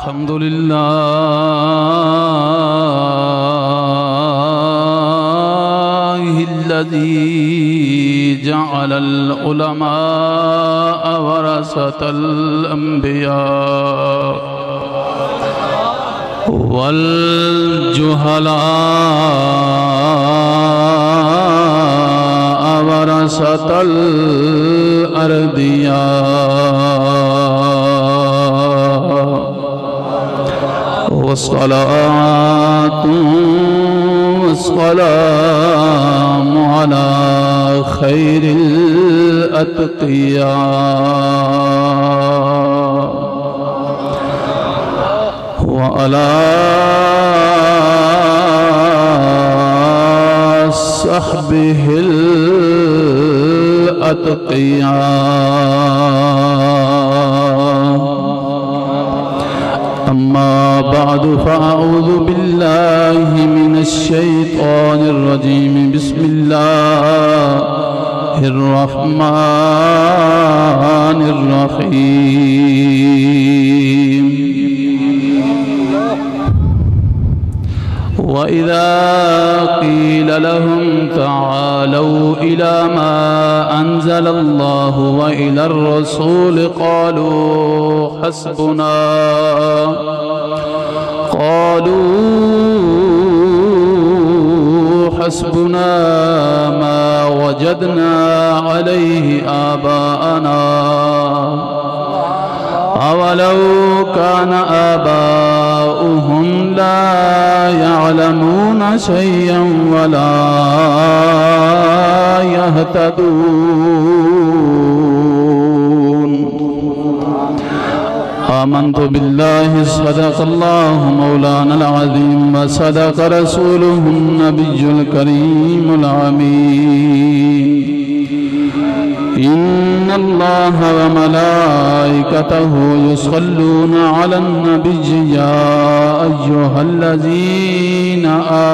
الحمد لله الذي جعل العلماء ورثة الأنبياء والجهلاء ورثة الأرضياء والصلاة والسلام على خير الأتقياء وعلى صحبه الأتقياء. أما بعد فأعوذ بالله من الشيطان الرجيم. بسم الله الرحمن الرحيم. وإذا قيل لهم تعالوا إلى ما أنزل الله وإلى الرسول قالوا حسبنا ما وجدنا عليه آباءنا أولو كان آباؤهم لا يعلمون شيئا ولا يهتدون. آمنت بالله صدق الله مولانا العظيم وصدق رسوله النبي الكريم الأمين. إن الله وملائكته يصلون على النبي يا أيها الذين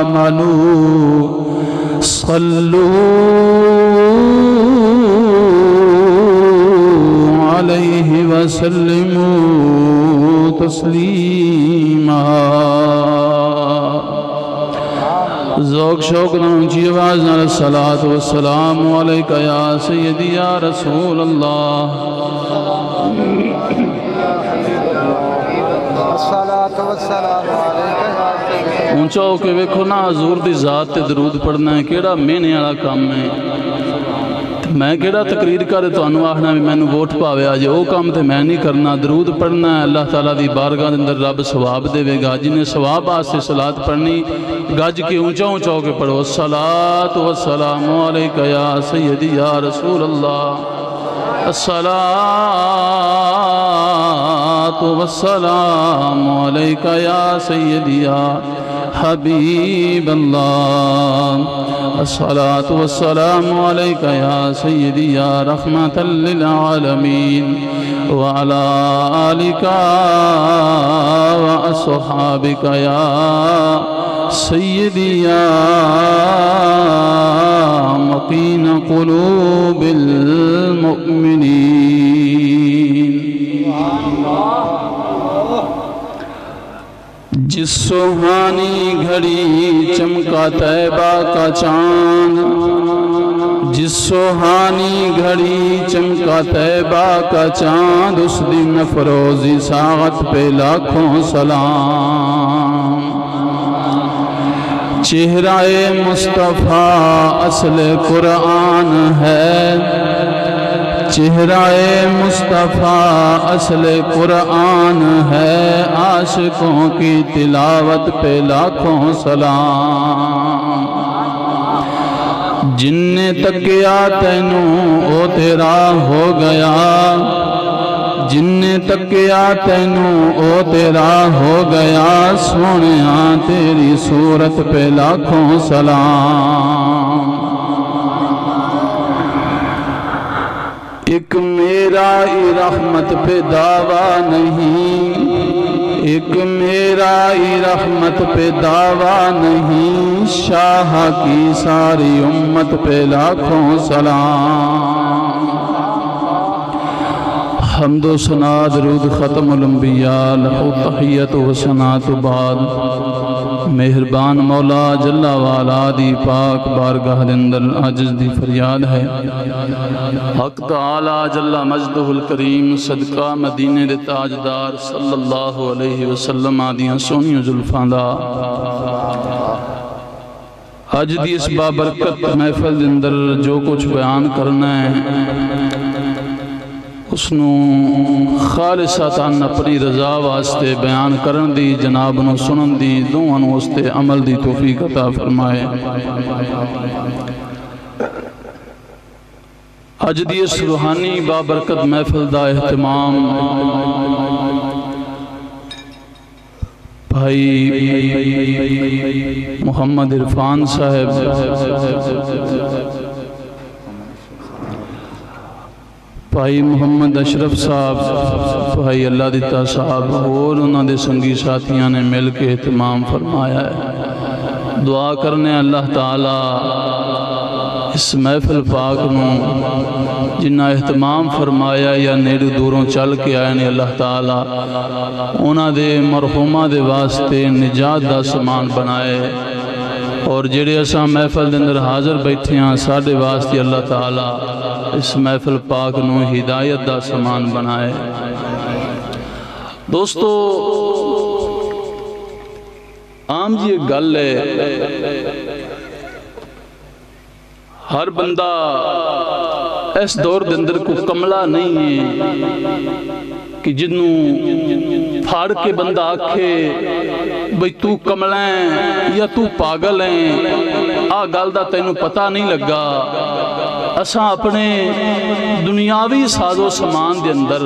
آمنوا صلوا عليه وسلموا تسليما. ذوق شوق نونچی آواز نال الصلاة والسلام علیکہ یا سیدی یا رسول اللہ. اونچا ہو کے ویکھو نا حضور دی ذات تے درود پڑھنا ہے کیڑا مہینے والا کام ہے. میں کیڑا تقریر کرے تو انو آخنا بھی میں نے ووٹ پاوے آجے وہ کام تے میں نہیں کرنا. درود پڑھنا ہے اللہ تعالیٰ دی بارگاہ اندر رب ثواب دے وے گا. جنہیں ثواب آستے صلاة پڑھنی گج کے اونچا اونچا ہو کے پڑھو. الصلاة والسلام علیکہ یا سیدی یا رسول اللہ. الصلاة والسلام علیکہ یا سیدی یا حبیب اللہ. الصلاة والسلام علیکہ یا سیدی یا رحمة للعالمین وعلى آلک وأصحابک یا سیدی یا مقین قلوب المؤمنین. جس سوہانی گھڑی چمکا طیبہ کا چاند، جس سوہانی گھڑی چمکا طیبہ کا چاند، اس دن افروزی ساعت پہ لاکھوں سلام. چہرہ مصطفیٰ اصل قرآن ہے، چہرہ مصطفیٰ اصل قرآن ہے. عاشقوں کی تلاوت پہ لاکھوں سلام. جن نے تکیا تینوں او تیرا ہو گیا، جن نے تکیا تینوں او تیرا ہو گیا. سونیاں تیری صورت پہ لاکھوں سلام. ایک میرا ہی رحمت پہ دعویٰ نہیں، ایک میرا ہی رحمت پہ دعویٰ نہیں. شاہ کی ساری امت پہ لاکھوں سلام. حمد و ثنا درود ختم الانبیاء لہو تحیت و ثناء بعد مہربان مولا جل والا دی پاک بارگاہ دے اندر عجز دی فریاد ہے حق تعالی جل مجدہ الکریم صدقہ مدینے دے تاجدار صلی اللہ علیہ وسلم آدیاں سونی زلفاں دا اج دی اس بابرکت محفل دے اندر جو کچھ بیان کرنا ہے اس نو خالصتاً اپنی رضا واسطے بیان کرن دی جناب نو سنن دی دعاں نو اس تے عمل دی توفیق عطا فرمائے اج دی اس روحانی بابرکت محفل دا اہتمام بھائی محمد عرفان صاحب بھائی محمد اشرف صاحب بھائی اللہ دیتا صاحب اور انہوں نے سنگی ساتھیاں نے مل کے اہتمام فرمایا ہے دعا کرنے اللہ تعالی اس محفل پاک نو جنہ اہتمام فرمایا یا نیڑے دوروں چل کے آئے نے اللہ تعالی انہوں دے مرحومہ دے واسطے نجات دا سامان بنائے اور جڑے اساں محفل دے اندر حاضر بیٹھے ہیں ساڈے واسطے اللہ تعالی اس محفل پاک نو ہدایت دا سامان بنائے دوستو عام جی ایک گل ہے ہر بندہ اس دور دے اندر کو کملا نہیں ہے کہ جنوں پھاڑ کے بندہ آکھے بھئی تو کملا ہے یا تو پاگل ہے آ گل دا تینوں پتہ نہیں لگا اساں اپنے دنیاوی ساز و سامان دے اندر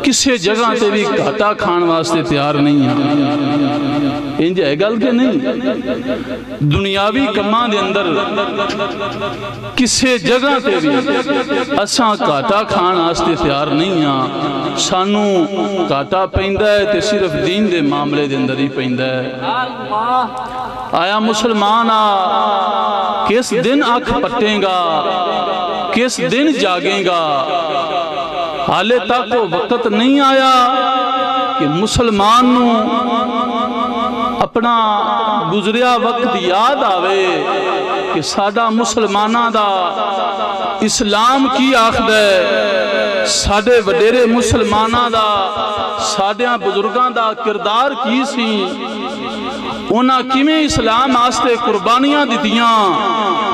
کسے جگہ تے بھی گھاٹا کھان واسطے تیار نہیں ہیں انج ہے گل کہ نہیں دنیاوی کماں دے اندر کسے جگہ تے بھی اساں گھاٹا کھان واسطے تیار نہیں ہیں سانو گھاٹا پیندا ہے تے صرف دین دے معاملے دے اندر ہی پیندا ہے آیا مسلمان کس دن آنکھ پٹیں گا کس دن جاگیں گا حالے تک وہ وقت نہیں آیا کہ مسلمان نو اپنا گزریا وقت یاد آوے کہ ساڈا مسلمانہ دا اسلام کی آخد ہے ساڈے وڈیرے مسلمانہ دا ساڈیاں بزرگاں دا کردار کی سی اونا کیمیں اسلام آستے قربانیاں دیتیاں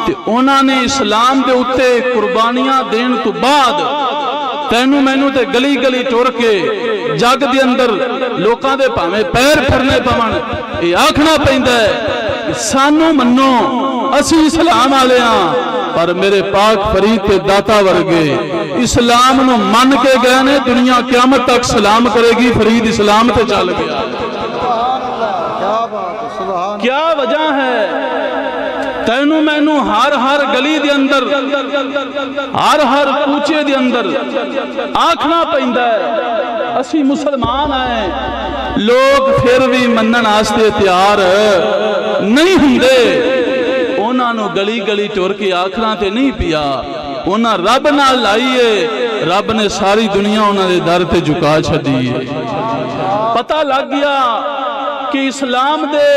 تے اونا نے اسلام دے اتے قربانیاں دین تو بعد تینو مینو تے گلی گلی ٹور کے جگ دے اندر لوکاں دے پاویں پیر پھرنے پاون اے آکھنا پیندا ہے سانو منو اسی اسلام والے ہاں پر میرے پاک فرید تے داتا ورگے اسلام نو من کے گئے نے دنیا قیامت تک سلام کرے گی فرید اسلام تے چل گیا کیا وجہ ہے تینو مینو ہر گلی دے اندر ہر کوچے دے اندر آکھنا پیندا ہے اسی مسلمان ہیں لوگ پھر بھی منن آستے تیار نہیں ہندے اونا نو گلی گلی ٹور کے آکھنا تے نہیں پیا اونا رب نہ لائیے رب نے ساری دنیا اونا دے در تے جھکا چھڈیے پتہ لگ گیا کہ اسلام دے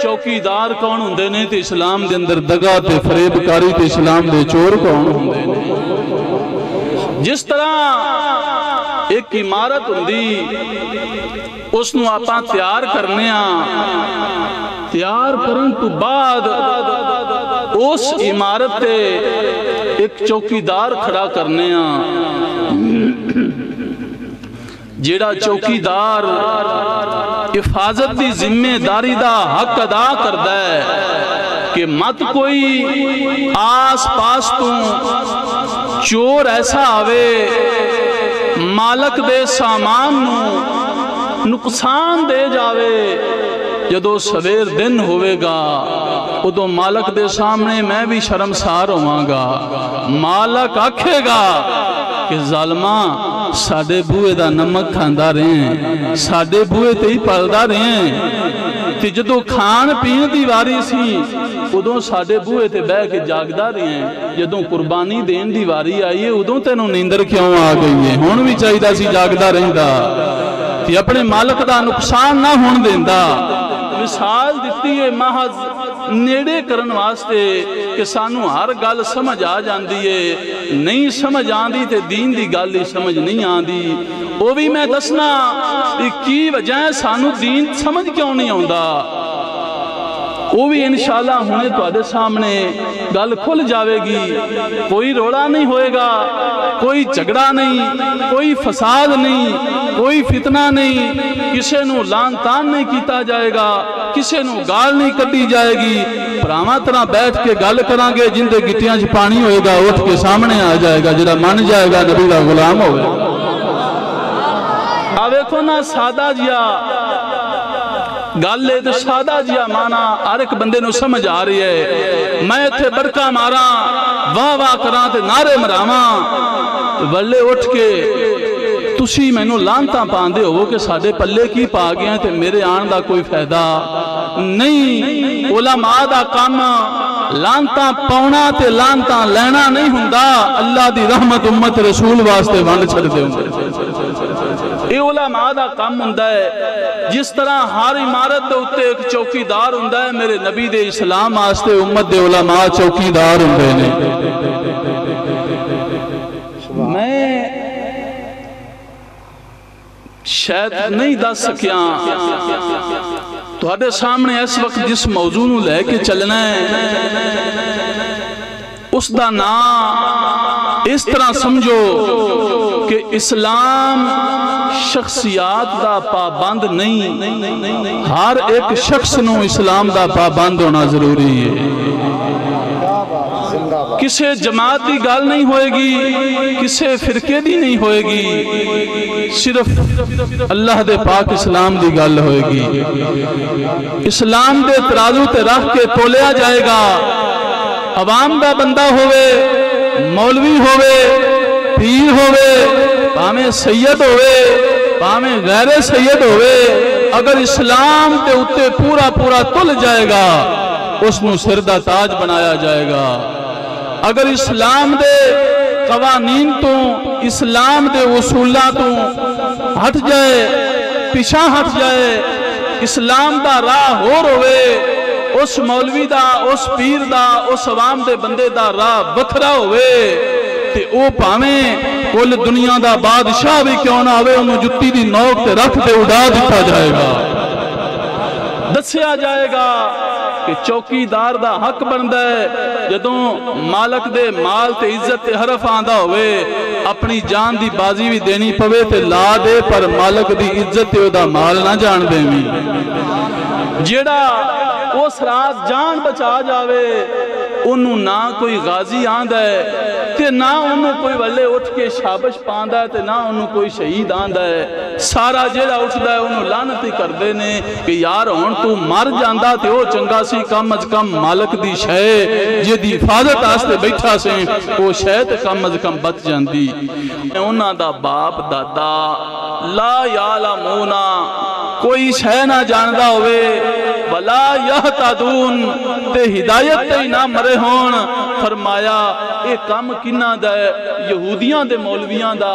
چوکیدار کون ہوندے نے تے اسلام دے اندر دگا تے فریب کاری تے اسلام دے چور کون ہوندے نے جس طرح ایک عمارت ہوندی اس نو آپاں تیار کرنے تیار کرن تو بعد اس عمارت تے ایک چوکیدار کھڑا کرنے جیڑا چوکیدار حفاظت دی ذمہ داری دا حق ادا کردا ہے کہ مت کوئی آس پاس تو چور ایسا آوے مالک دے سامان نو نقصان دے جاوے جدو سویر دن ہوئے گا ادو مالک دے سامنے میں بھی شرمسار ہوں گا مالک آکھے گا کہ ظالماں ساڑے بوئے دا نمک کھاندہ رہے ہیں ساڑے بوئے تے ہی پالدہ رہے ہیں تے جدوں کھان پین دی واری سی ادوں ساڈے بوئے تے بہ کے جاگدا رہے، جدوں قربانی دین دی واری آئی ہے ادوں تینوں نیندر کیوں آ گئی ہے؟ ہن بھی چاہیدا سی جاگدا رہندا تے اپنے مالک دا نقصان نہ ہون دیندا۔ مثال دیتی ہے محض نیڑے کرن واسطے کہ سانو ہر گل سمجھ آ جاندی ہے، نہیں سمجھ آندی تے دین دی گل ہی سمجھ نہیں آندی۔ وہ بھی میں دسنا کی وجہ ہے سانو دین سمجھ کیوں نہیں آندا، وہ بھی انشاءاللہ ہونے تو آدھے سامنے گل کھل جاوے گی۔ کوئی روڑا نہیں ہوئے گا، کوئی جھگڑا نہیں، کوئی فساد نہیں، کوئی فتنہ نہیں، کسے نو لان تان نہیں کیتا جائے گا، کسے نو گال نہیں کٹی جائے گی۔ پراواں طرح بیٹھ کے گل کران گے، جن دے گٹیاں چ پانی ہوئے گا اٹھ کے سامنے آ جائے گا، جڑا من جائے گا نبی دا غلام ہوئے گا۔ ویکھو نا سادہ جیا گل ہے تو سادہ جیا مانا ہر ایک بندے نو سمجھ آ رہی ہے۔ میں اتھے بڑکا مارا واہ واہ کراں تے نعرے مراواں، ولے اٹھ کے تسی مینوں لانتاں پاندے ہو کہ ساڈے پلے کی پا گیا تے میرے آن دا کوئی فائدہ نہیں۔ علماء دا کام لانتاں پاؤنا تے لانتاں لینا نہیں ہوندا، اللہ دی رحمت امت رسول واسطے ونڈ چھڑ دے ہوندے۔ یہ علماء دا کام ہوندا ہے، جس طرح ہر عمارت دے اوتے ایک چوکیدار ہوندا ہے، میرے نبی دے اسلام واسطے امت دے علماء چوکیدار ہوندے نے۔ میں شاید نہیں دس سکیاں تہاڈے سامنے اس وقت جس موضوع نو لے کے چلنا ہے اس دا نام اس طرح سمجھو کہ اسلام شخصیات دا پابند نہیں، ہر ایک شخص نو اسلام دا پابند ہونا ضروری ہے۔ کسے جماعت دی گل نہیں ہوئے گی، کسے فرقے دی نہیں ہوئے گی، صرف اللہ دے پاک اسلام دی گل ہوئے گی۔ اسلام دے ترازو تے رکھ کے تولیا جائے گا، عوام دا بندہ ہوئے، مولوی ہوئے، پیر ہوئے، پاویں سید ہوئے، پاویں غیر سید ہوئے، اگر اسلام تے اتے پورا پورا تل جائے گا اس نو سر دا تاج بنایا جائے گا۔ اگر اسلام دے قوانین تو اسلام دے اصولاں تو ہٹ جائے، پیچھا ہٹ جائے، اسلام دا راہ ہور ہوئے، اس مولوی دا، اس پیر دا، اس عوام دے بندے دا راہ بکھرا ہوئے تے او پاویں کل دنیا دا بادشاہ بھی کیوں نہ ہوئے، انہوں جتی دی نوک تے رکھ تے اڑا دیتا جائے گا۔ دسیا جائے گا کہ چوکیدار دا حق بندا ہے جدوں مالک دے مال تے عزت تے حرف آندا ہوئے، اپنی جان دی بازی بھی دینی پوے تے لا دے، پر مالک دی عزت تے او دا مال نہ جان دے میں۔ جیڑا اس رات جان بچا جاوے انہوں نہ کوئی غازی آندا ہے تے نہ انہوں کوئی ولے اٹھ کے شابش پاندا ہے تے نہ انہوں کوئی شہید آندا ہے۔ سارا جیڑا اٹھدا ہے انہوں لعنتی کر دینے کہ یار ہون تو مر جاندا تے او چنگا سی، کم از کم مالک دی شے جے دی حفاظت آستے بیٹھا سے او شے تے کم از کم بچ جاندی۔ انہاں دا باپ دادا لا یعلمونا کوئی شے نہ جاندا ہوئے، ولا یہتدون تے ہدایت تے نہ مرے ہون۔ فرمایا اے کام کنہ دا ہے؟ یہودیاں دے مولویاں دا،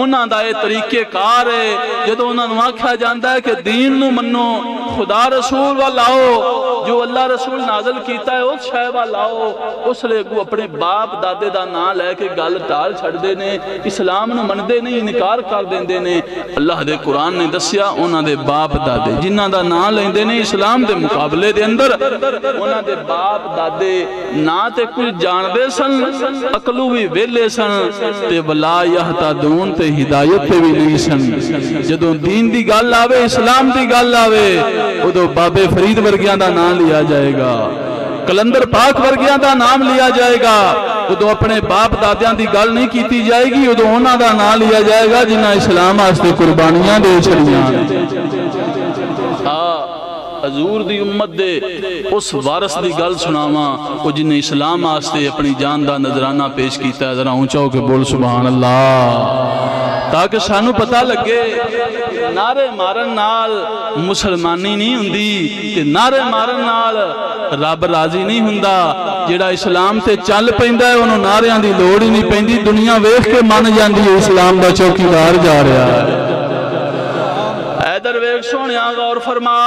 انہاں دا اے طریقے کار ہے۔ جدو انہاں نو آکھیا جاندا ہے کہ دین نو منو، خدا رسول والاؤ، جو اللہ رسول نازل کیتا ہے اس شے والاؤ، اس لئے کو اپنے باپ دادے دا نا لے کے گل ٹال چھڑ دے نے، اسلام نو من دے نہیں، انکار کر دے نے۔ اللہ دے قرآن نے دسیا انہاں دے باپ دادے جنہاں دا نا لیں دے نے اسلام دے مقابلے دے اندر، انہاں دے باپ دادے نا تے کچھ جان دے سن، اقلو بھی ویلے سن تے ولا یہتدون تے ہدایت تے بھی نہیں سن۔ جدوں دین دی گل آوے، اسلام دی گل آوے، ادو بابے فرید ورگیاں دا نام لیا جائے گا، کلندر پاک ورگیاں دا نام لیا جائے گا۔ ادو اپنے باپ دادیاں دی گل نہیں کیتی جائے گی، ادو انہاں دا نام لیا جائے گا جنہاں اسلام آستے قربانیاں دے چھڑیاں۔ حضور دی امت دے اس وارث دی گل سناواں وہ جن نے اسلام آستے اپنی جان دا نذرانہ پیش کیتا ہے. ذرا اونچا ہو کے بول سبحان اللہ، تاکہ سانو پتہ لگے نعرے مارن نال مسلمانی نہیں ہوندی تے نعرے مارن نال رب راضی نہیں ہوندا. جڑا اسلام تے چل پیندا ہے انہوں نعریاں دی لوڑ ہی نہیں پیندی، دنیا ویکھ کے من جاندی ہے اسلام دا چوکیدار جا رہا ہے. ادھر ویکھ سونیا غور فرما،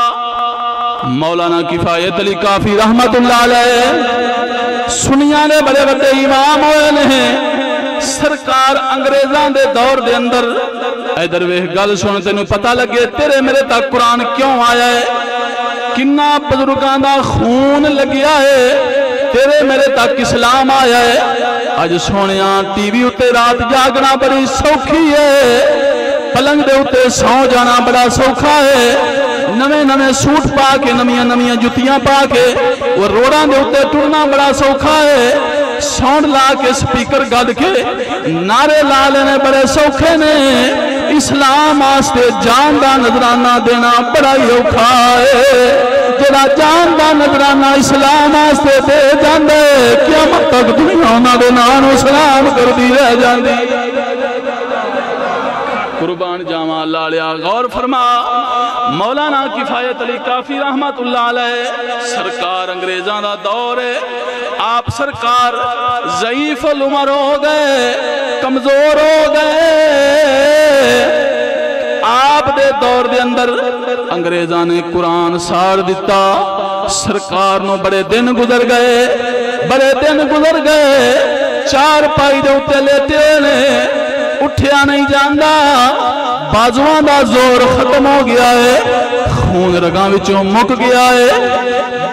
مولانا کفایت علی کافی رحمت اللہ علیہ سنیاں نے بڑے بڑے امام ہوئے نے سرکار انگریزان دے دور دے اندر. ادھر ویکھ گل سن تینوں پتہ لگے تیرے میرے تک قرآن کیوں آیا ہے، کنا بزرگاں دا خون لگیا ہے، تیرے میرے تک اسلام آیا ہے. اج سونیاں ٹی وی اتے رات جاگنا بڑی سوکھی ہے، پلنگ دے اتے سو جانا بڑا سوکھا ہے، نویں نویں سوٹ پا کے نمیاں نمیاں جتیاں پا کے وہ روڑاں دے اتے ٹرنا بڑا سوکھا ہے، ساؤنڈ لا کے سپیکر گد کے نعرے لا لینے بڑے سوکھے نے. اسلام آستے جان دا نذرانہ دینا بڑا ہی اوکھا ہے. جڑا جان دا نذرانہ اسلام آستے دے جاندے قیامت تک دنیا انہاں دے نام سلام کر دی رہ جاندی. قربان جاواں اللہ علیہ. غور فرما، مولانا کفایت علی کافی رحمت اللہ علیہ سرکار انگریزاں دا دور ہے، آپ سرکار ضعیف العمر ہو گئے، کمزور ہو گئے. آپ دے دور دے اندر انگریزاں نے قرآن ساڑ دیتا، سرکار نو بڑے دن گزر گئے، بڑے دن گزر گئے. چار پائی دے اتے لیتے نے، اٹھیا نہیں جاندہ، بازوان دا زور ختم ہو گیا ہے، خون رگاں وچوں مک گیا ہے.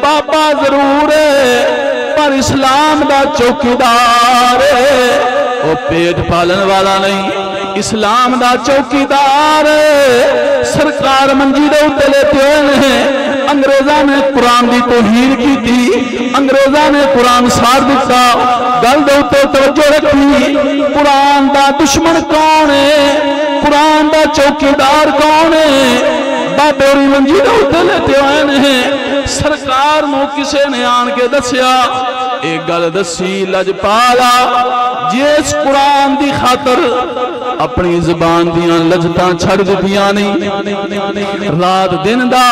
بابا ضرور ہے پر اسلام دا چوکیدار ہے، وہ پیٹ پالن والا نہیں، اسلام دا چوکیدار ہے. سرکار منجی دے اتے لیتے ہیں، انگریزاں نے قرآن دی توہین کی تھی، انگریزاں نے قرآن ساڑ دیتا. گل دے اتے توجہ رکھی، قرآن دا دشمن کون ہے، قرآن دا چوکیدار کون ہے. بابے اور منجی دے اتے لیتے ہیں، سرکار نو کسے نے آن کے دسیا ایک گل دسی لجپالا، جس قرآن دی خاطر اپنی زبان دیاں لجتاں چھڑ دیتیاں نہیں، رات دن دا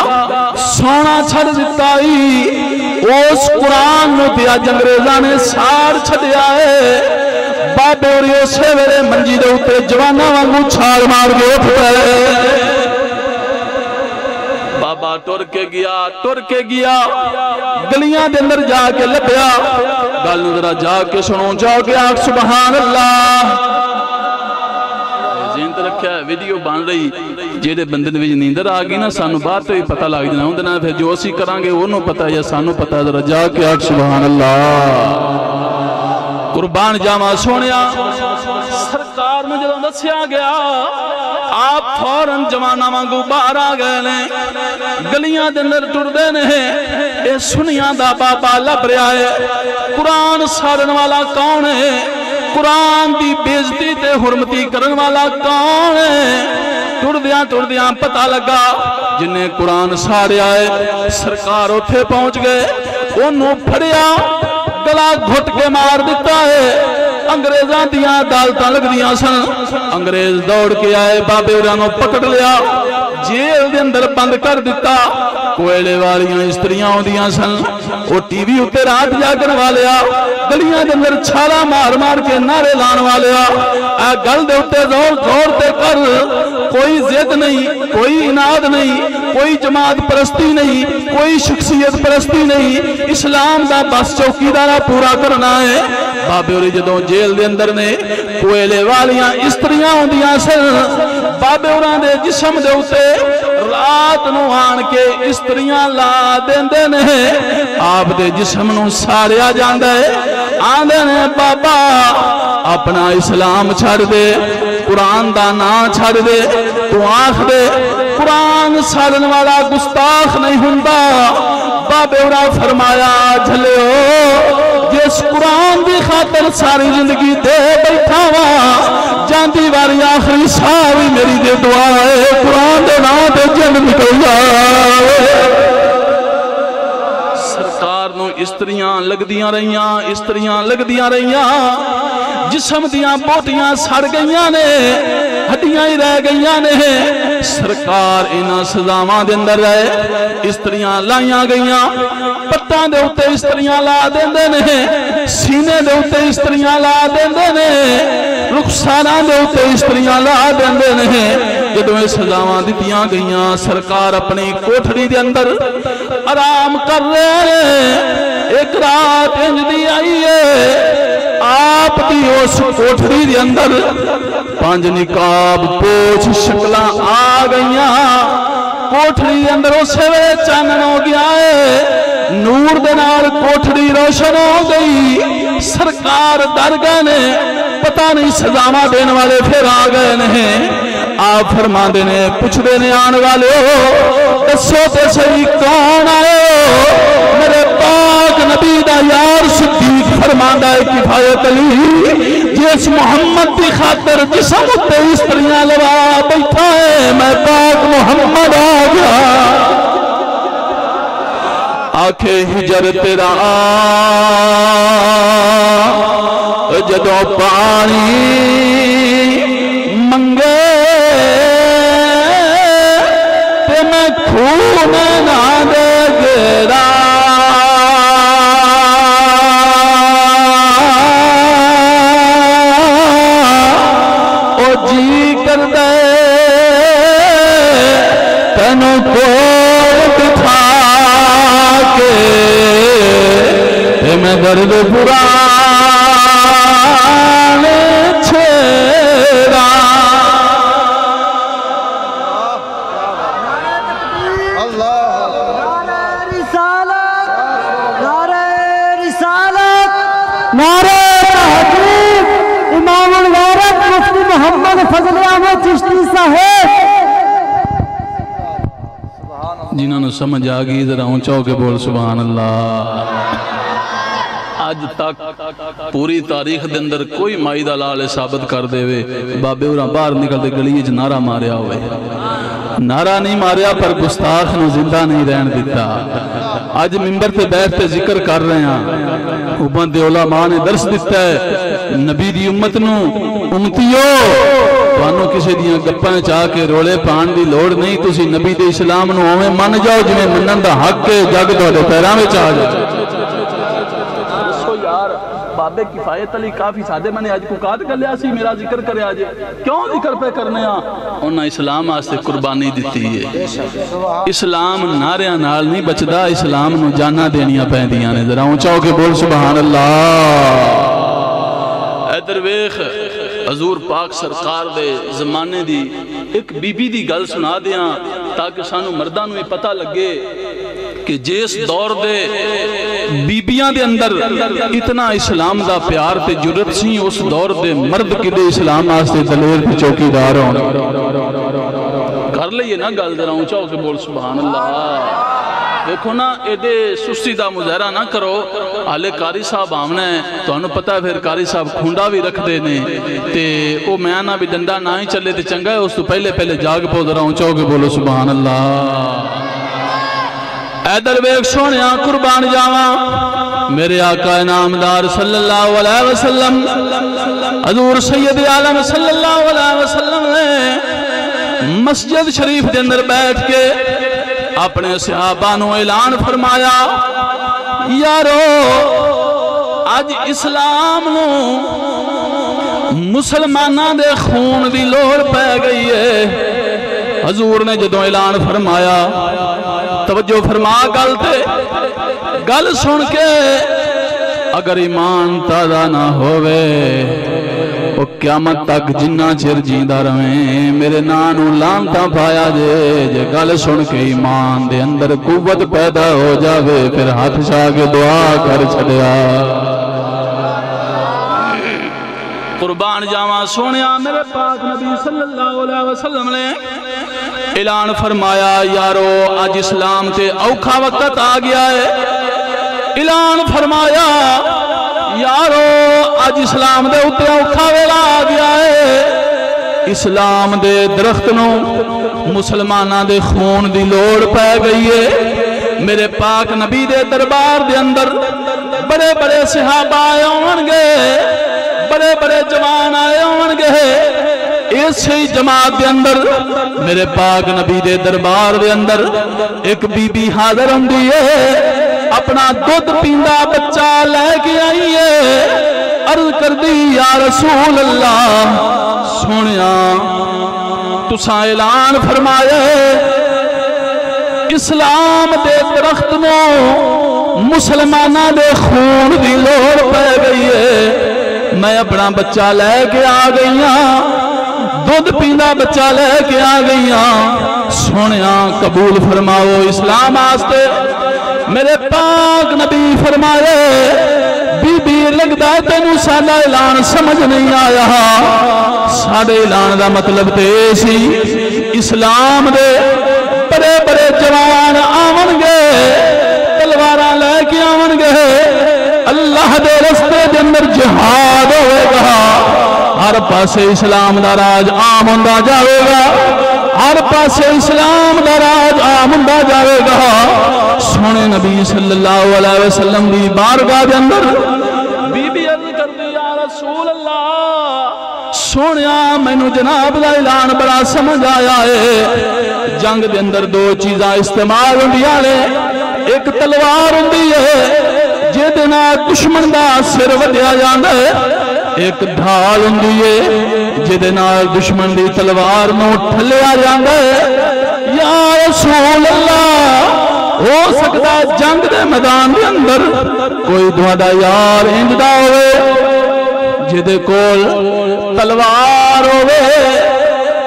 سونا چھڑ دیتا ہی، اس قرآن نو دیا انگریزاں نے ساڑ چھڑیا ہے. بابے اور اسے ویلے منجی دے اتے جوانا وانگو چھاڑ مار کے اٹھ گئے. بابا ٹر کے گیا گلیاں دے اندر جا کے لبیا. گل ذرا جا کے سنو، جاؤ کے آگ سبحان اللہ. ذہن تے رکھیا ہے ویڈیو بن رہی، جیڑے بندے دے وچ نیندر آ گئی نا سانو بعد تے پتہ لگ جانا، اون دے نال پھر جو اسی کران گے اونوں پتہ ہے یا سانو پتہ ہے. ذرا جا کے آگ سبحان اللہ. قربان جاواں سونیا، سرکار میں جدوں دسیا گیا آپ فوراً جوانا وانگو باہر آ گئے نے، گلیاں دے اندر ٹردے نے. اے سنیاں دا بابا لب رہا ہے، قرآن سارن والا کون ہے، قرآن دی بےزتی تے حرمتی کرن والا کون ہے. ٹردیاں پتہ لگا جن نے قرآن ساریا ہے. سرکار اٹھے پہنچ گئے، انہوں پھڑیا گلا گھٹ کے مار دیتا ہے. انگریزاں دیاں عدالتاں لگ دیاں سن، انگریز دوڑ کے آئے، بابے اورانوں پکڑ لیا، جیل دے اندر بند کر دیتا. کوئلے والیاں استریاں ہوندیاں سن، وہ ٹی وی اتے رات جاگن والیا، گلیاں دے اندر چھالا مار مار کے نعرے لان والیا. اے گل دے اتے زور زور تے کر، کوئی ضد نہیں، کوئی اناد نہیں، کوئی جماعت پرستی نہیں، کوئی شخصیت پرستی نہیں، اسلام دا بس چوکیدارا پورا کرنا ہے. بابے ہوری جدوں جیل دے اندر نے کوئلے والیاں استریاں ہوندیاں سن، بابے ہوراں دے جسم دے اتے رات نو آن کے استریاں لا دیندے نے، آپ دے جسم نو ساریا جاندے. آندے نے بابا اپنا اسلام چھڑ دے، قرآن دا نا چھڑ دے، تو آنکھ دے قرآن سالن والا گستاخ نہیں ہوندا. بابے اورا فرمایا جھلیو جس قرآن دی خاطر ساری زندگی دے بیٹھا وا، جاندی واری آخری ساری میری دے دعا ہے، قرآن دے نا دے جن نکل جائے. نوں استریاں لگدیاں رہیاں جسم دیاں بوٹیاں سڑ گئیاں نے ہڈیاں ہی رہ گئیاں نے سرکار انہاں سزاواں دے اندر رہے استریاں لائیاں گئیاں پٹاں دے اوتے استریاں لا دیندے نے سینے دے اوتے استریاں لا دیندے نے رخساراں دے اوتے استریاں لا دیندے نے جدوں یہ سزاواں دتیاں گئیاں سرکار اپنی کوٹھڑی دے اندر آرام کر رہے ہیں ایک رات انج دی آئی ہے آپ دی اس کوٹھڑی دے اندر 5 نقاب پوچھ شکلاں آ گئیاں کوٹھڑی دے اندر اسے وے چانن ہو گیا ہے نور دے نال کوٹھڑی روشن ہو گئی سرکار ڈر گئے نے پتہ نہیں سزاواں دین والے پھر آ گئے نہیں آپ فرما دینے پوچھ دینے آنے والے ہو دسو تے صحیح کون آئے ہو میرے پاک نبی دا یار صدیق فرماندہ ہے کفایت علی جس محمد دی خاطر جسم تے استریاں لوا بیٹھا ہے میں پاک محمد آ گیا آنکھیں ہجر تیرا جدوں پانی منگے تے میں خون نہ دے گرا او جی کر دے تینوں کول بٹھا کے تے میں درد پران چھیڑا نعرہ تحقیق امام الغیرت مفتی محمد فضل احمد چشتی صاحب جنہوں نے سمجھ آگئی ذرا اونچا ہو کے بول سبحان اللہ آج تک پوری تاریخ دے اندر کوئی مائی دا لال ثابت کر دے وے بابے اوراں باہر نکل دے گلی وچ نعرہ ماریا ہوئے نعرہ نہیں ماریا پر گستاخ نو زندہ نہیں رہن دیتا آج ممبر تے بیٹھ تے ذکر کر رہے ہیں اوپن دے علماء نے درس دیتا ہے نبی دی امت نو امتیو توانو کسی دیاں گپاں چاہ کے رولے پان دی لوڑ نہیں تسی نبی دے اسلام نو اویں من جاؤ جویں منن دا حق کے جگ تواڈے پیراں وچ آ جائے بابے کفایت علی کافی سادے میں نے آج کو کات کر لیا سی میرا ذکر کرے آجے کیوں ذکر پہ کرنے ہاں انہاں اسلام آستے قربانی دیتی ہے اسلام ناریاں نال نہیں بچدا اسلام نو جانا دینیاں پہندیاں نے ذرا اونچاؤ کے بول سبحان اللہ اے درویخ حضور پاک سرکار دے زمانے دی ایک بی بی دی گل سنا دیاں تاکہ سانو مردان میں پتہ لگے کہ جیس دور دے بیبیاں دے اندر اتنا اسلام دا پیار تے جرت سی اس دور دے مرد کدے اسلام آستے دلیر پہ چوکی دار ہوں کر لئیے نا گل ذرا اونچا ہو کے بول سبحان اللہ دیکھو نا ایڈے سستی دا مظاہرہ نہ کرو آلے کاری صاحب آمنا ہے تو انہوں پتہ ہے پھر کاری صاحب کھونڈا بھی رکھ دینے تے او میانا بھی ڈنڈا نہ ہی چلے تے چنگا ہے اس تو پہلے جاگ پو ذرا اونچا ہو کے بولو سبحان اللہ اے درویش سونیا قربان جاواں میرے آقا نامدار صلی اللہ علیہ وسلم حضور سید عالم صلی اللہ علیہ وسلم نے مسجد شریف دے اندر بیٹھ کے اپنے صحابہ نو اعلان فرمایا یارو آج اسلام نو مسلمانہ دے خون دی لوڑ پہ گئی ہے حضور نے جدوں اعلان فرمایا توجہ فرما گل تے گل سن کے اگر ایمان تازہ نہ ہوئے وہ قیامت تک جنہ چر جیندہ رویں میرے نانو لانتا پایا جے گل سن کے ایمان دے اندر قوت پیدا ہو جاوے پھر ہاتھ شاہ کے دعا کر چھڑیا قربان جاواں سونیا میرے پاک نبی صلی اللہ علیہ وسلم نے اعلان فرمایا یارو آج اسلام تے اوکھا وقت آ گیا ہے اعلان فرمایا یارو آج اسلام دے اتے اوکھا ویلا آ گیا ہے اسلام دے درخت نو مسلمانہ دے خون دی لوڑ پہ گئی ہے میرے پاک نبی دے دربار دے اندر بڑے بڑے صحابہ آئے ہون گے، بڑے بڑے جوان آئے ہون گے، اسی جماعت دے اندر میرے پاک نبی دے دربار دے اندر ایک بی بی حاضر ہوندی ہے، اپنا دودھ پیندا بچہ لے کے آئی ہے، عرض کر دی یا رسول اللہ سونیا تساں اعلان فرمایا اسلام دے درخت نو مسلمانہ دے خون دی لوڑ پہ گئی ہے، میں اپنا بچہ لے کے آ گئی ہاں، دودھ پیندا بچہ لے کے آ گئی ہاں، سونیا قبول فرماؤ اسلام آستے۔ میرے پاک نبی فرمائے بی بی لگدا ہے تینوں ساڈا اعلان سمجھ نہیں آیا، ساڈے اعلان دا مطلب تے سی اسلام دے بڑے بڑے جوان آون گے، تلواراں لے کے آون گے، اللہ دے رستے دے اندر جہاد ہوئے گا، ہر پاسے اسلام دا راج عام ہوندا جاوے گا، ہر پاسے اسلام دا راج عام ہوندا جاوے گا۔ سونے نبی صلی اللہ علیہ وسلم دی بارگاہ دے اندر بی بی عرض کر دی یا رسول اللہ سونیا مینوں جناب دا اعلان بڑا سمجھ آیا ہے، جنگ دے اندر دو چیزاں استعمال ہوندیاں نے، ایک تلوار ہوندی ہے جہدے نال دشمن دا سر وڈیا جاندا ہے، ایک ڈھال ہوندی ہے جہدے نال دشمن دی تلوار نو ٹھلیا جاندا ہے۔ یا رسول اللہ ہو سکتا ہے جنگ دے میدان دے اندر کوئی تہاڈا یار انجدا ہوئے جہدے کول تلوار ہوئے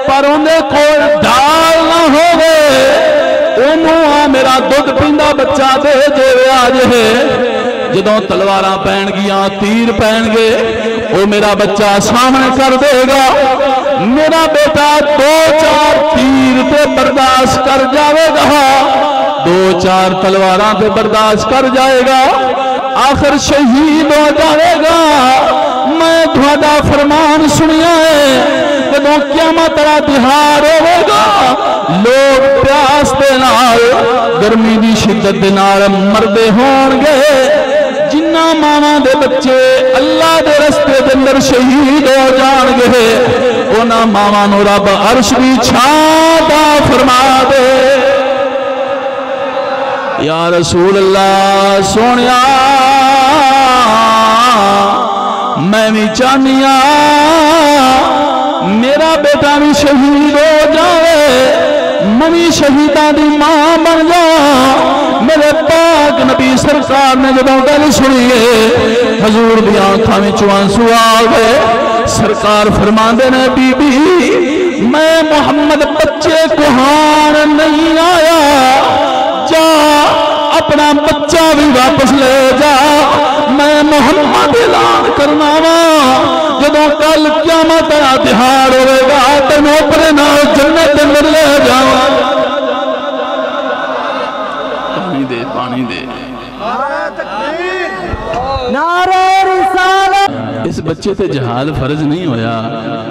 پر اندے کول ڈھال نہ ہوئے، انہوں میرا دودھ پیندا بچہ دے جو آج ہے، جدوں تلواراں پین گیاں تیر پین گے وہ میرا بچہ سامنے کر دے گا، میرا بیٹا دو چار تیر تے برداشت کر جاوے گا، دو چار تلواراں تے برداشت کر جائے گا، آخر شہید ہو جائے گا۔ میں تہاڈا فرمان سنیا ہے جدوں قیامت دا دہاڑ ہوے گا، لوگ پیاس دے نال گرمی دی شدت دے نال مردے ہون گے، جنہ ماواں دے بچے اللہ دے رستے دے اندر شہید ہو جان گے، انہاں ماواں نو رب عرش دی چھاں عطا فرما دے۔ یا رسول اللہ سونیا میں بھی چاہنیا میرا بیٹا بھی شہید ہو جائے، میں بھی شہیداں دی ماں بن جا۔ میرے پاک نبی سرکار نے جب گل سنیے حضور دی آنکھاں وچوں آنسو آ گئے، سرکار فرماندے نے بی بی میں محمد بچے کوہان نہیں آیا، جا اپنا بچہ بھی واپس لے جا، میں محمد اعلان کرنا وا جدوں کل قیامت دا دہاڑ ہوے گا تینوں اپنے نال جنت اندر لے جاواں۔ پانی دے پانی دے، نعرہ رسالت۔ اس بچے تے جہاد فرض نہیں ہویا،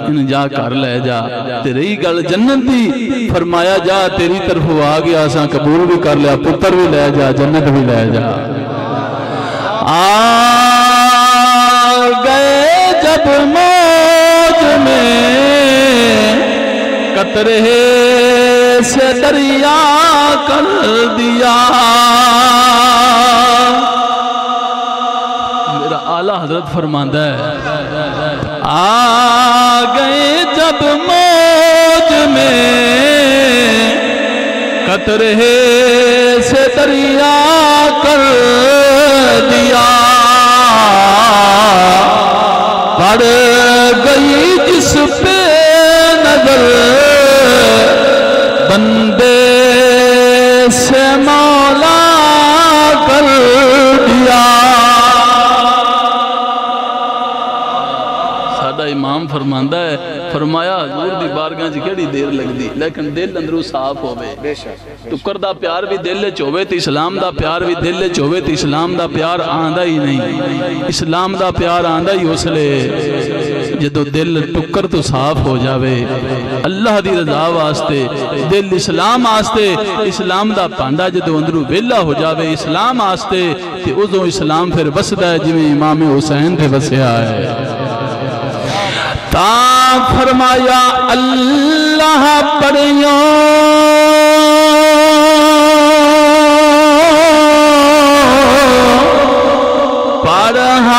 ان جا کر لے جا، تے رہی گل جنت دی فرمایا جا تیری طرف آ گیا اساں قبول بھی کر لیا، پتر بھی لے جا جنت بھی لے جا۔ آ گئے جب موج میں قطرے سے دریا کر دیا، اعلیٰ حضرت فرماندہ ہے آ گئے جب موج میں قطرے سے دریا کر دیا، پڑ گئی جس پہ نظر بندے سے مولا کر دیا۔ امام فرماندہ ہے فرمایا حضور دی بارگاہ جی کیڑی دیر لگ دی، لیکن دل اندروں صاف ہوئے، ٹکر دا پیار بھی دل چوے تے اسلام دا پیار بھی دل چوے تے اسلام دا پیار آندہ ہی نہیں، اسلام دا پیار آندہ ہی اس لے جدو دل ٹکر تو صاف ہو جاوے اللہ دی رضا واسطے دل اسلام واسطے اسلام دا پانڈا جدو اندرو ویلا ہو جاوے اسلام واسطے تے ادو اسلام پھر وسدا ہے جویں امام حسین تے وسیا ہے تا فرمایا اللہ پڑھیو پڑھا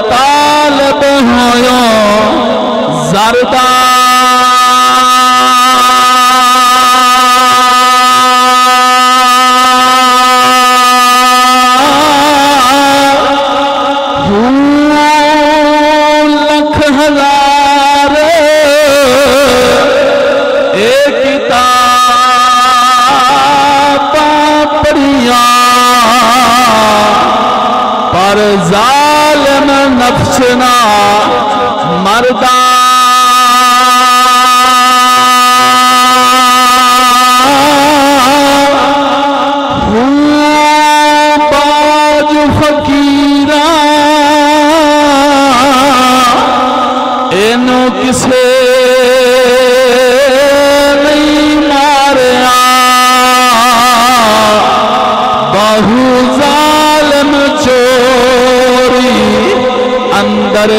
طالب ہویا زردہ لکھ ہزار ایک کتاب پڑھیاں پر ظالم نفسنا مردہ باج فقیرہ اینو کسے نہیں ماریا بہو ظالم چوری اندر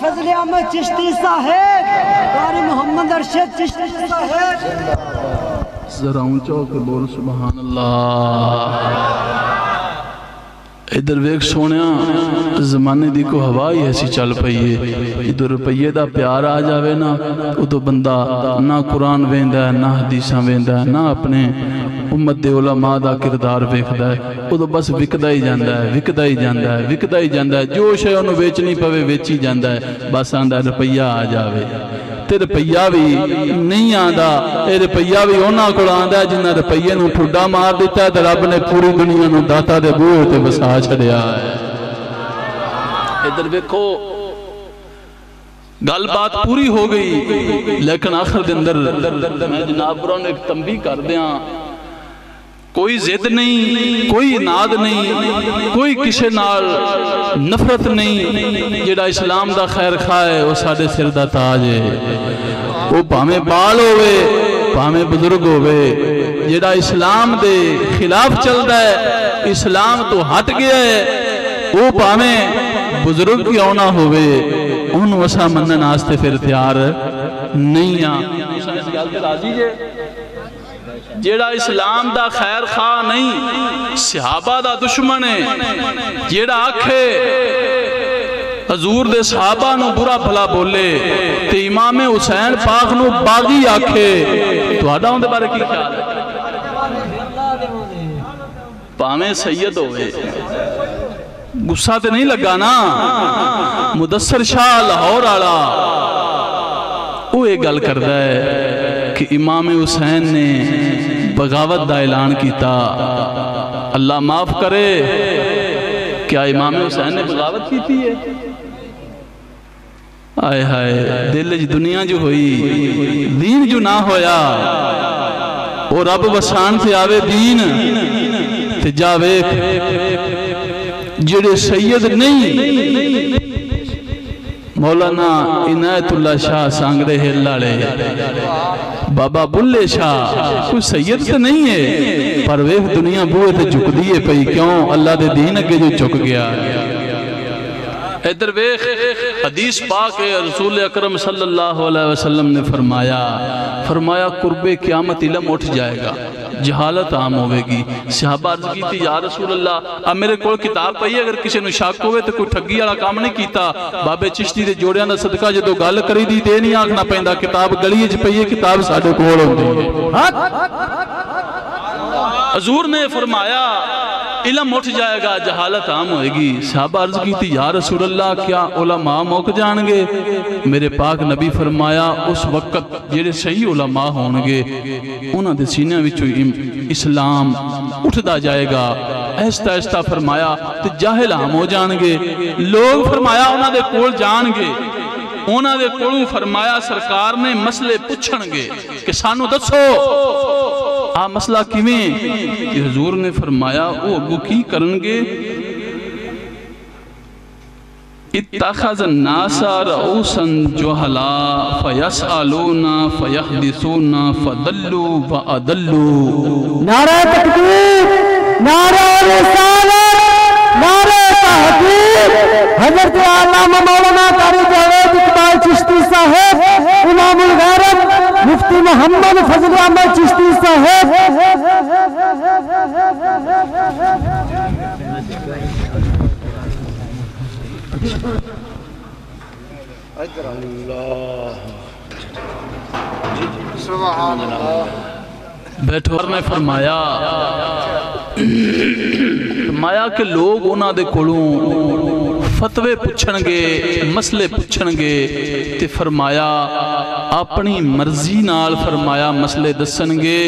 فضل احمد چشتی صاحب قاری محمد ارشد چشتی صاحب ذرا اونچا کے بول سبحان اللہ ادھر ویک سونیا زمانے دی کو ہوائی ایسی چل پئیے ادھر روپیے دا پیار آ جاوے نا ادھو بندہ نہ قرآن ویندہ ہے نہ حدیثاں ویندہ ہے نہ اپنے امت دے علماء دا کردار ویکھدا ہے ادھو بس وکدا ہی جاندا ہے وکدا ہی جاندا ہے وکدا ہی جاندا ہے جو شے انہوں ویچنی پوے ویچی جاندا ہے بس آندا روپیہ آ جاوے تے روپیہ بھی نہیں آندا اے روپیہ بھی انہاں کول آندا ہے جنہاں روپیے نوں ٹھڈا مار دیتا ہے تے رب نے پوری دنیا نوں داتا دے بوہے تے وسا چھڈیا ہے ادھر ویکھو گل بات پوری ہو گئی لیکن آخر دے اندر میں جناب بروں نے ایک تنبیہ کر دیاں کوئی ضد نہیں کوئی اناد نہیں کوئی کسے نال نفرت نہیں جڑا اسلام دا خیر خواہ ہے وہ ساڈے سر دا تاج ہے وہ پاویں بال ہوئے پاویں بزرگ ہوئے جڑا اسلام دے خلاف چلدا ہے اسلام تو ہٹ گیا ہے وہ پاویں بزرگ کیوں نہ ہوئے انہوں اسا منن واسطے پھر تیار نہیں آ جیڑا اسلام دا خیر خواہ نہیں صحابہ دا دشمن ہے جیڑا آکھے حضور دے صحابہ نو برا بھلا بولے تے امام حسین پاک نو باغی آکھے تو آڈا ہوں دے بارے کی خیال ہے پامیں سید ہوئے غصہ تے نہیں لگا نا مدثر شاہ لاہور آڑا وہ ایک گل کردہ ہے کہ امام حسین نے بغاوت دا اعلان کیتا اللہ معاف کرے کیا امام حسین نے بغاوت کیتی ہے آئے ہائے دل دنیا جو ہوئی دین جو نہ ہویا اور رب وسان سے آوے دین تے جاوے جڑے سید نہیں مولانا عنایت اللہ شاہ سانگرے ہلالے بابا بلے شاہ کوئی سید تو نہیں ہے پر ویخ دنیا بوئے تے جھک دیئے پئی کیوں اللہ دے دین اگے جو جھک گیا ادھر ویخ حدیث پاک ہے رسول اکرم صلی اللہ علیہ وسلم نے فرمایا قرب قیامت علم اٹھ جائے گا جہالت عام ہوئے گی صحابہ عرض کی تھی یا رسول اللہ اب میرے کوئی کتاب پئی اگر کسی نے شک ہوئے تو کوئی ٹھگی والا کام نہیں کیتا بابے چشتی دے جوڑیاں دا صدقہ جدو گل کری دی تے نہیں آنکھنا پیندا کتاب گلی وچ پئی ہے کتاب ساڈے کول ہوندی ہے حضور نے فرمایا علم اٹھ جائے گا جہالت عام ہوئے گی صحابہ عرض کی تھی یا رسول اللہ کیا علماء موک جان گے میرے پاک نبی فرمایا اس وقت جیڑے صحیح علماء ہونگے انہاں دے سینے وچوں اسلام اٹھدا جائے گا ایستا ایستا فرمایا تے جاہل عام ہو جان گے لوگ فرمایا انہاں دے کول جان گے انہاں دے کولوں فرمایا سرکار نے مسئلے پوچھن گے کہ سانو دسو آ مسئلہ کیویں کہ حضور نے فرمایا وہ اگو کی کرنگے اتخذ الناس رؤوسا جہلا فیسألونا فیحدثونا فضلوا وأضلوا نعرہ تکبیر نعرہ رسالت نعرہ تحقیق حضرت علامہ مولانا قاری جاوید اقبال چشتی صاحب امام الغیرت مفتی محمد فضل احمد چشتی صاحب بیٹھو نے فرمایا کہ لوگ انہاں دے کولوں فتوے پوچھن گے مسئلے پوچھن گے تے فرمایا اپنی مرضی نال فرمایا مسئلے دسن گے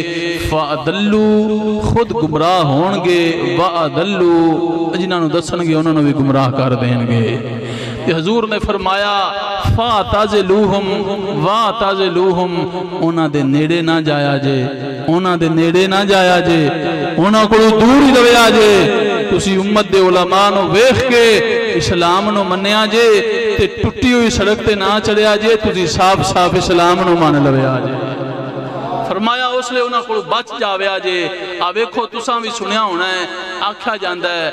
فَأَدَلُّوا خود گمراہ ہون گے وَأَدَلُّوا جنہاں نو دسن گے انہاں نو بھی گمراہ کر دیں گے حضور نے فرمایا فَاتَزِلُوهُمْ وَاتَزِلُوهُمْ انہاں دے نیڑے نہ جایا جے انہاں دے نیڑے نہ جایا جے انہاں کو دور ہی رویا جے تسی امت دے علماء نو ویکھ کے اسلام نو منیا جے تے ٹٹی ہوئی سڑک تے نہ چڑھیا جے تسی صاف صاف اسلام نو مان لویا جے فرمایا اس لئے انہاں کو بچ جاویا جے ویکھو تساں بھی سنیا ہونا ہے آکھا جاندہ ہے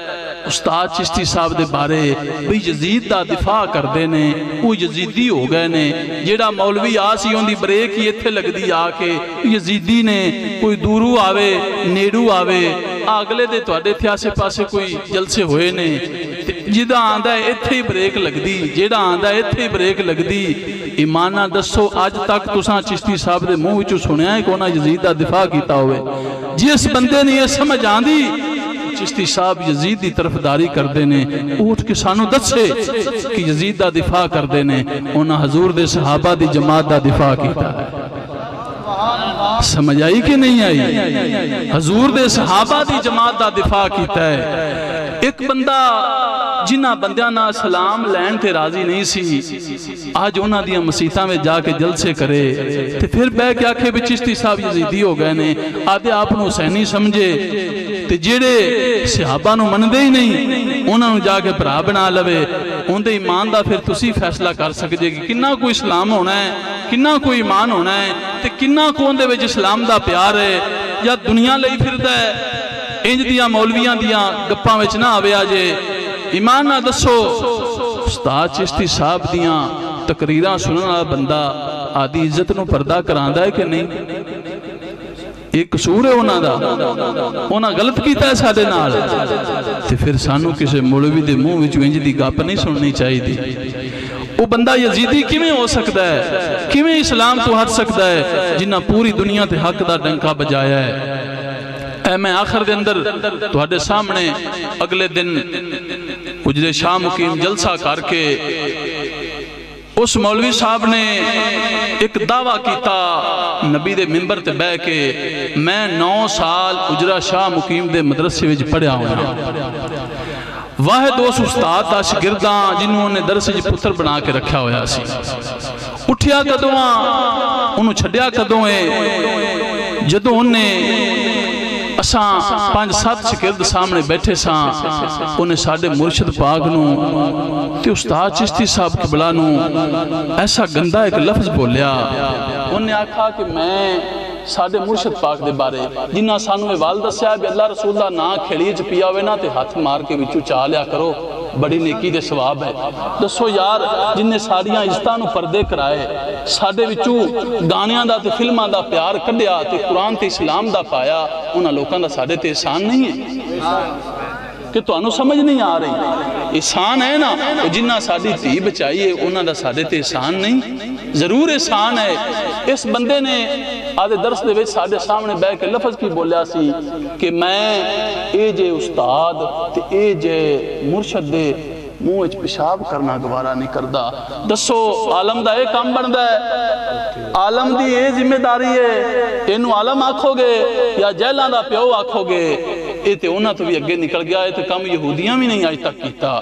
استاد چشتی صاحب دے بارے بھی یزید دا دفاع کر دینے وہ یزیدی ہو گئے نے جیڑا مولوی آسی ہوں دی بریک یہ تھے لگ دی آکے یزیدی نے کوئی دورو آوے نیڑو آوے آگلے دے تو اڈے تھے آسے پاسے کوئی جلسے ہوئے نے جیدہ آندہ ہے اتھے بریک لگ دی جیڑا آندہ ہے اتھے بریک لگ دی ایمانہ دسو آج تک تساں چشتی صاحب دے منہ وچوں سنیا ہے کونا یزید دا دفاع کیتا ہوئے جس بندے نے یہ سمجھ آندی چشتی صاحب یزید دی طرف داری کر دینے اٹھ کے سانو دسے کہ یزید دا دفاع کر دینے انہاں حضور دے صحابہ دی جماعت دا دفاع کیتا ہے سمجھ آئی کہ نہیں آئی حضور دے صحابہ دی جماعت دا دفاع کیتا ہے ایک بندہ جنہ بندیاں سلام لین تے راضی نہیں سی آج انہاں دیاں مسیطہ میں جا کے جلسے کرے تے پھر بے کیا کہ بھی چشتی صاحب یزیدی ہو گئے نے آدھے آپ نو حسینی سمجھے تے جیڑے صحابہ نو مندے ہی نہیں انہاں نو جا کے برا بنا لوے ان دے ایمان دا پھر تسی فیصلہ کر سکجے کہ کنہ کوئی اسلام ہونا ہے کنہ کوئی ایمان ہونا ہے تے کنہ کو ان دے وچ اسلام دا پیار ہے یا دنیا لئی پھردا ہے انج دیاں مولویاں دیاں گپاں وچ نہ آوے آجے ایمان نہ دسو استاد چشتی صاحب دیاں تقریراں سنن والا بندہ آدھی عزت نو پردہ کراندا ہے کہ نہیں ایک قصور ہے انہاں دا انہاں غلط کیتا ہے ساڈے نال تے پھر سانو کسے مولوی دے منہ وچ انج دی گپ نہیں سننی چاہیے دی وہ بندہ یزیدی کیویں ہو سکتا ہے کیویں اسلام تو ہٹ سکتا ہے جنہ پوری دنیا تے حق دا ڈنکا بجایا ہے اے میں آخر دے اندر تہاڈے سامنے اگلے دن حجرے شاہ مقیم جلسہ کر کے اس مولوی صاحب نے ایک دعویٰ کیتا نبی دے منبر تے بے کے میں 9 سال حجرہ شاہ مقیم دے مدرسے وچ پڑھیا ہوں واحد اس استاد دا شاگرداں جنہوں نے درس وچ پتر بنا کے رکھا ہویا سی اٹھیا کدواں انہوں چھڈیا کدوں ہے جدوں انہیں اساں 5-7 شکرد سامنے بیٹھے ساں انہیں ساڑھے مرشد پاک نو تے استاد چشتی صاحب قبلہ نو ایسا گندہ ایک لفظ بولیا انہیں آکھا کہ میں ساڑھے مرشد پاک دے بارے جنہ سانو میں والدہ سے آئے بھی اللہ رسول اللہ نا کھیڑی پیا ہوئے نا تے ہاتھ مار کے بچو چاہ لیا کرو بڑی نیکی دے ثواب ہے دسو یار جن نے ساڑیاں عزتانو پردے کرائے ساڑھے بچو گانیاں دا تے فلماں دا پیار کڈیا تے قرآن تے اسلام دا پایا انہاں لوکاں دا ساڑھے تے احسان نہیں ہے کہ تو انہوں سمجھ نہیں آ رہی احسان ہے نا جنہ ساڑھی تھی بچائیے انہوں دا ساڑھے تے احسان نہیں ضرور احسان ہے اس بندے نے آدھے درس دے ویچ ساڑھے سامنے بے کے لفظ کی بولیا سی کہ میں اے جے استاد تے اے جے مرشد دے منہ اچ پیشاب کرنا گوارا نہیں کردا دسو عالم دا اے کام بندا ہے عالم دی اے ذمہ داری ہے اینو عالم آکھو گے یا جیلان دا پیو آکھو گے اے تے انہاں تو بھی اگے نکل گیا اے تے کم یہودیاں بھی نہیں آج تک کیتا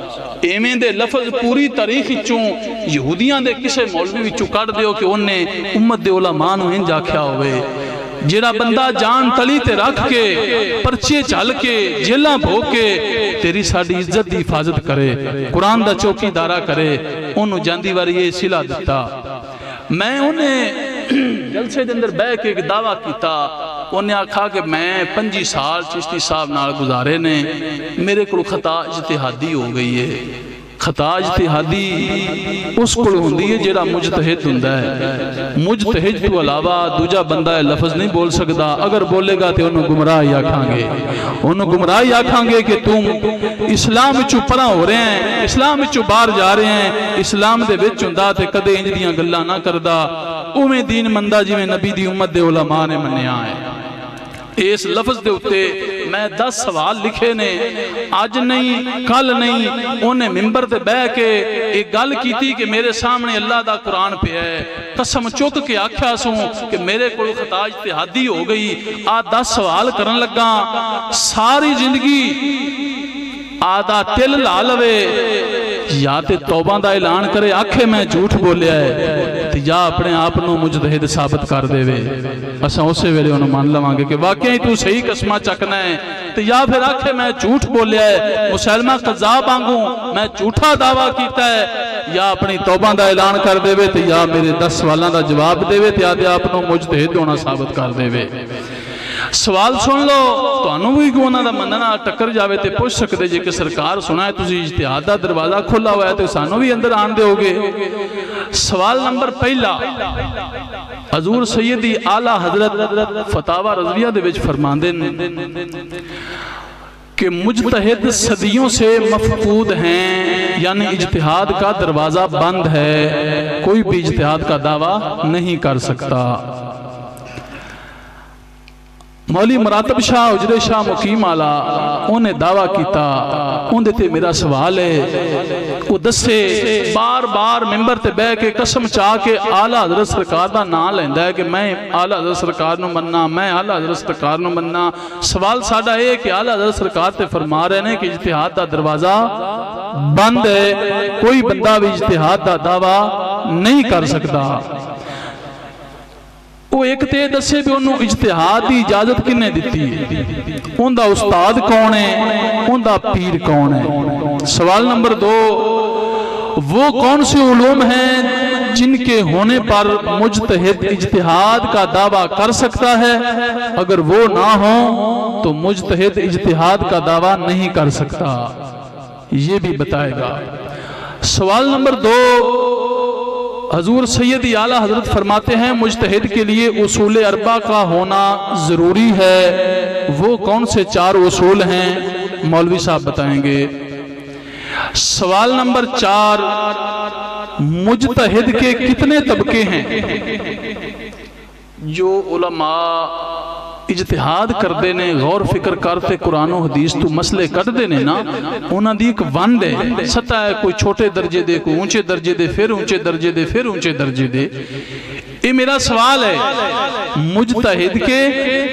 ایمیں دے لفظ پوری تاریخ چوں یہودیاں دے کسے مولوی بھی چکڑ دیو کہ انہیں امت دے علماء نو انج آکھیا ہوئے جیڑا بندہ جان تلی تے رکھ کے پرچے چل کے جیلاں بھوگ کے تیری ساڑی عزت دی حفاظت کرے قرآن دا چوکی دارہ کرے انہوں جاندی واری یہ صلح دیتا میں انہیں جلسے دے اندر بے کے ایک دعویٰ کیتا انہیں آکھا کہ میں 5 سال چشتی صاحب نال گزارے نے میرے کو خطا اجتہادی ہو گئی ہے خطا اجتہادی اس کو ہوندی ہے جیڑا مجتہد ہوندہ ہے مجتہد تو علاوہ دوجہ بندہ لفظ نہیں بول سکتا اگر بولے گا تو انہوں گمراہی آکھاں گے انہوں گمراہی آکھاں گے کہ تم اسلام وچوں پرا ہو رہے ہیں اسلام وچوں باہر جا رہے ہیں اسلام دے وچ ہوندا تے کدے انج دیاں گلاں نہ کردا اوویں دین مندا جویں نبی دی امت دے علماء نے منیا ہے اس لفظ دے اتے میں 10 سوال لکھے نے آج نہیں کل نہیں انہیں ممبر دے بہ کے ایک گل کی تھی کہ میرے سامنے اللہ دا قرآن پہ ہے قسم چک کے آکھیا سوں کہ میرے کو خطا اجتہادی ہو گئی 10 سوال کرن لگا ساری زندگی آدھا تل لا لوے یا تے توبہ دا اعلان کرے آکھے میں جھوٹ بولیا ہے تے یا اپنے آپنوں مجتہد ثابت کر دے وے اساں اسے ویلے انہوں مان لواں گے کہ واقعی تو صحیح قسمہ چکنا ہے تے یا پھر آکھے میں جھوٹ بولیا ہے مسلمہ قذاب آنگوں میں جھوٹا دعویٰ کیتا ہے یا اپنی توبہ دا اعلان کر دے وے تے یا میرے 10 سوالاں دا جواب دے وے تے یا تے آپنوں مجتہد ہونا ثابت کر دے وے سوال سن لو تو انہوں بھی گونا دا مننا ٹکر جاوے تے پوچھ سکتے جے کہ سرکار سنائے تُسی اجتہاد دا دروازہ کھلا ہوا ہے تو سانوں بھی اندر آن دے ہوگے سوال نمبر پہلا حضور سیدی اعلیٰ حضرت فتاوہ رضویہ دے وچ فرماندے کہ مجتہد صدیوں سے مفقود ہیں یعنی اجتہاد کا دروازہ بند ہے کوئی بھی اجتہاد کا دعویٰ نہیں کر سکتا مولی مراتب شاہ اجرے شاہ مقیم آلہ انہیں دعویٰ کیتا ان دیتے میرا سوال ہے وہ دسے بار بار ممبر تے بے کے قسم چاہ کے اعلیٰ حضرت سرکار دا نام لیندہ ہے کہ میں اعلیٰ حضرت سرکار نو مننا میں اعلیٰ حضرت سرکار نو مننا سوال ساڑھا ہے کہ اعلیٰ حضرت سرکار تے فرما رہے ہیں کہ اجتہاد دا دروازہ بند ہے کوئی بندہ بھی اجتہاد دا دعویٰ نہیں کر سکتا وہ ایک تے دسے بھی انہوں اجتہاد دی اجازت کنے دیتی ہے ان دا استاد کون ہے ان دا پیر کون ہے سوال نمبر 2 وہ کون سے علوم ہیں جن کے ہونے پر مجتہد اجتہاد کا دعویٰ کر سکتا ہے اگر وہ نہ ہوں تو مجتہد اجتہاد کا دعویٰ نہیں کر سکتا یہ بھی بتائے گا سوال نمبر 2 حضور سیدی اعلیٰ حضرت فرماتے ہیں مجتہد کے لیے اصول 4 کا ہونا ضروری ہے وہ کون سے 4 اصول ہیں مولوی صاحب بتائیں گے سوال نمبر 4 مجتہد کے کتنے طبقے ہیں جو علماء اجتہاد کر دینے غور فکر کرتے قرآن و حدیث تو مسئلے کر دینے نا انہاں دی ایک ونڈ ہے سطح ہے کوئی چھوٹے درجے دے کوئی اونچے درجے دے پھر اونچے درجے دے پھر اونچے درجے دے یہ میرا سوال ہے مجتہد کے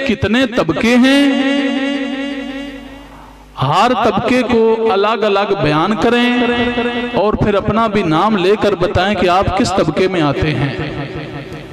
کتنے طبقے ہیں ہر طبقے کو الگ الگ بیان کریں اور پھر اپنا بھی نام لے کر بتائیں کہ آپ کس طبقے میں آتے ہیں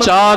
4,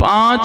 5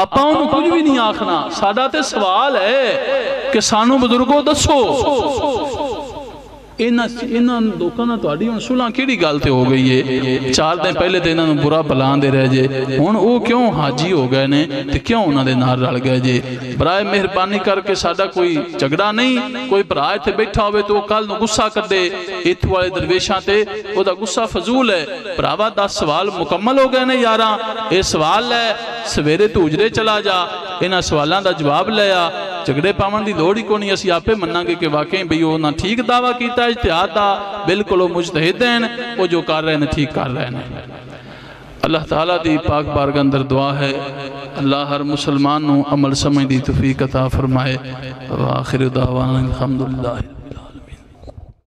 آپا انہوں کچھ بھی نہیں آکھنا سادہ تے سوال ہے کہ سانو بزرگوں دسو انہاں لوکاں نال تہاڈی ہن صلح کیڑی گل تے ہو گئی ہے 4 دن پہلے تے انہاں نوں برا بلان دے رہ جے ہن او کیوں حاجی ہو گئے نے تے کیوں انہاں دے نال رل گئے جے برائے مہربانی کر کے ساڈا کوئی جھگڑا نہیں کوئی بھرا ایتھے بیٹھا ہوئے تو کل نو غصہ کر دے ایتھے والے درویشاں تے او دا غصہ فضول ہے بھراوا 10 سوال مکمل ہو گئے نے یاراں اے سوال ہے سویرے تو اجرے چلا جا انہاں سوالاں دا جواب لیا جھگڑے پاون دی لوڑ ہی کوئی نہیں اسی آپے مناں گے کہ واقعی بھئی وہ نہ ٹھیک دعویٰ کیتا اجتہاد دا بالکل وہ مجتہد ہیں وہ جو کر رہے ہیں ٹھیک کر رہے ہیں اللہ تعالیٰ دی پاک بارگاہ اندر دعا ہے اللہ ہر مسلمان نو عمل سمجھ دی توفیق عطا فرمائے وآخر دعوانا الحمدللہ